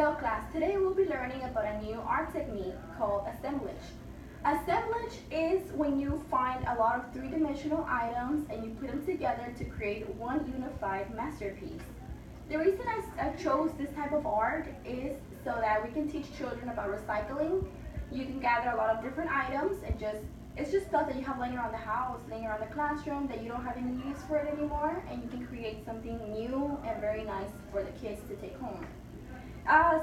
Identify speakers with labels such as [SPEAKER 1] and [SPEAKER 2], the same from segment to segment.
[SPEAKER 1] Hello class, today we'll be learning about a new art technique called assemblage. Assemblage is when you find a lot of three-dimensional items and you put them together to create one unified masterpiece. The reason I chose this type of art is so that we can teach children about recycling. You can gather a lot of different items and it's just stuff that you have laying around the house, laying around the classroom that you don't have any use for it anymore, and you can create something new and very nice for the kids to take home.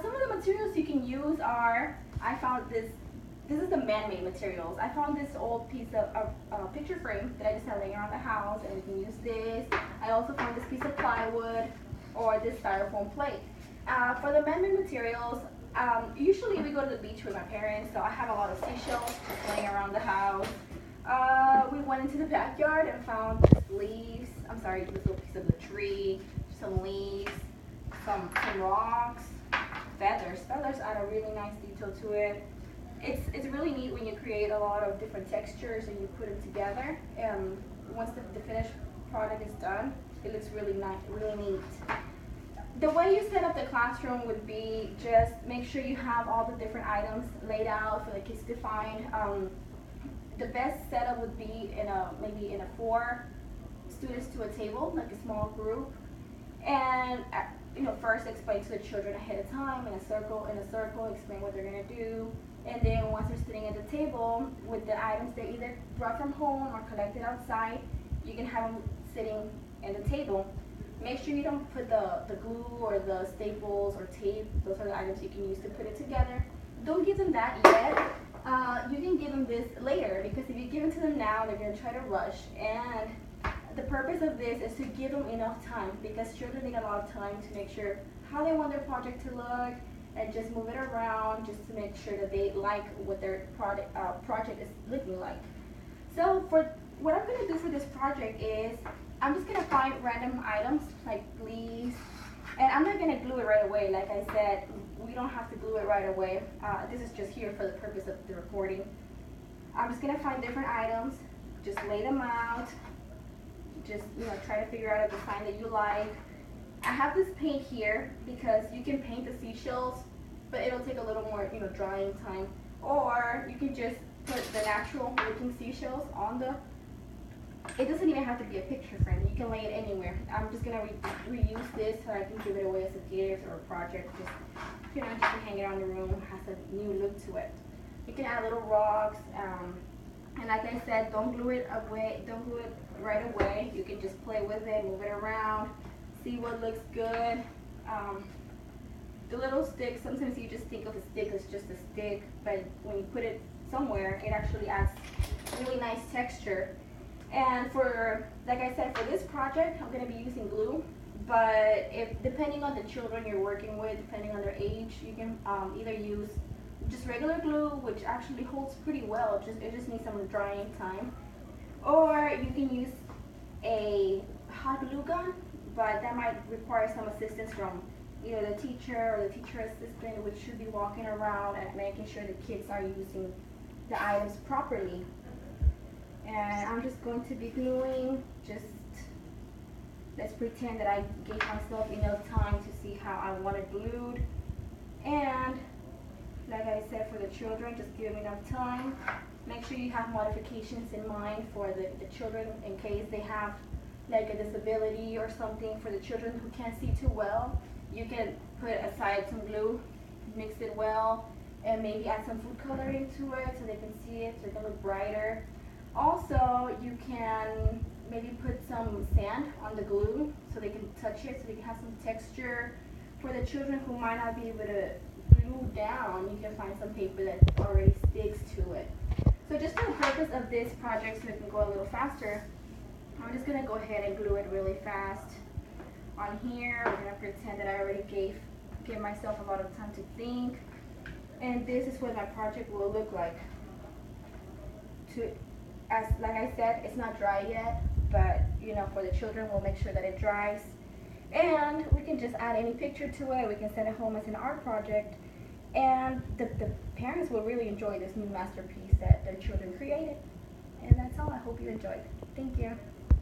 [SPEAKER 1] Some of the materials you can use are, I found this is the man-made materials. I found this old piece of picture frame that I just had laying around the house, and we can use this. I also found this piece of plywood or this styrofoam plate. For the man-made materials, usually we go to the beach with my parents, so I have a lot of seashells just laying around the house. We went into the backyard and found leaves, this little piece of the tree, some leaves, some rocks, feathers. Feathers add a really nice detail to it. It's really neat when you create a lot of different textures and you put them together. Once the finished product is done, it looks really nice, really neat. The way you set up the classroom would be just make sure you have all the different items laid out for the kids to find. The best setup would be maybe in a 4 students to a table, like a small group. And first explain to the children ahead of time in a circle, explain what they're gonna do. And then once they're sitting at the table with the items they either brought from home or collected outside, you can have them sitting at the table. Make sure you don't put the glue or the staples or tape. Those are the items you can use to put it together. Don't give them that yet. You can give them this later, because if you give it to them now, they're gonna try to rush. And the purpose of this is to give them enough time, because children need a lot of time to make sure how they want their project to look, and just move it around just to make sure that they like what their project is looking like. So for what I'm going to do for this project is I'm just going to find random items like leaves, and I'm not going to glue it right away. Like I said, we don't have to glue it right away. This is just here for the purpose of the recording. I'm just going to find different items, just lay them out, just try to figure out a design that you like. I have this paint here because you can paint the seashells, but it'll take a little more drying time. Or you can just put the natural looking seashells on it doesn't even have to be a picture frame. You can lay it anywhere. I'm just gonna reuse this so I can give it away as a gift or a project. Just just to hang it on the room. It has a new look to it. You can add little rocks, and like I said, don't glue it right away. You can just play with it, move it around, see what looks good. The little sticks, sometimes you just think of a stick as just a stick, but when you put it somewhere, it actually adds really nice texture. And like I said, for this project, I'm going to be using glue, but depending on the children you're working with, depending on their age, you can either use just regular glue, which actually holds pretty well, it just needs some drying time, or you can use a hot glue gun, but that might require some assistance from either the teacher or the teacher assistant, which should be walking around and making sure the kids are using the items properly. And I'm just going to be gluing, let's pretend that I gave myself enough time to see how I want it glued. And like I said, for the children, just give them enough time. Make sure you have modifications in mind for the children in case they have like a disability or something. For the children who can't see too well, you can put aside some glue, mix it well, and maybe add some food coloring to it so they can see it, so it can look brighter. Also, you can maybe put some sand on the glue so they can touch it, so they can have some texture. For the children who might not be able to glue down, you can find some paper that already sticks to it. So just for the purpose of this project, so it can go a little faster, I'm just going to go ahead and glue it really fast. On here, we're going to pretend that I already gave myself a lot of time to think. And this is what my project will look like. Like I said, it's not dry yet, but for the children, we'll make sure that it dries. And we can just add any picture to it. We can send it home as an art project. And the parents will really enjoy this new masterpiece that their children created. And that's all. I hope you enjoyed. Thank you.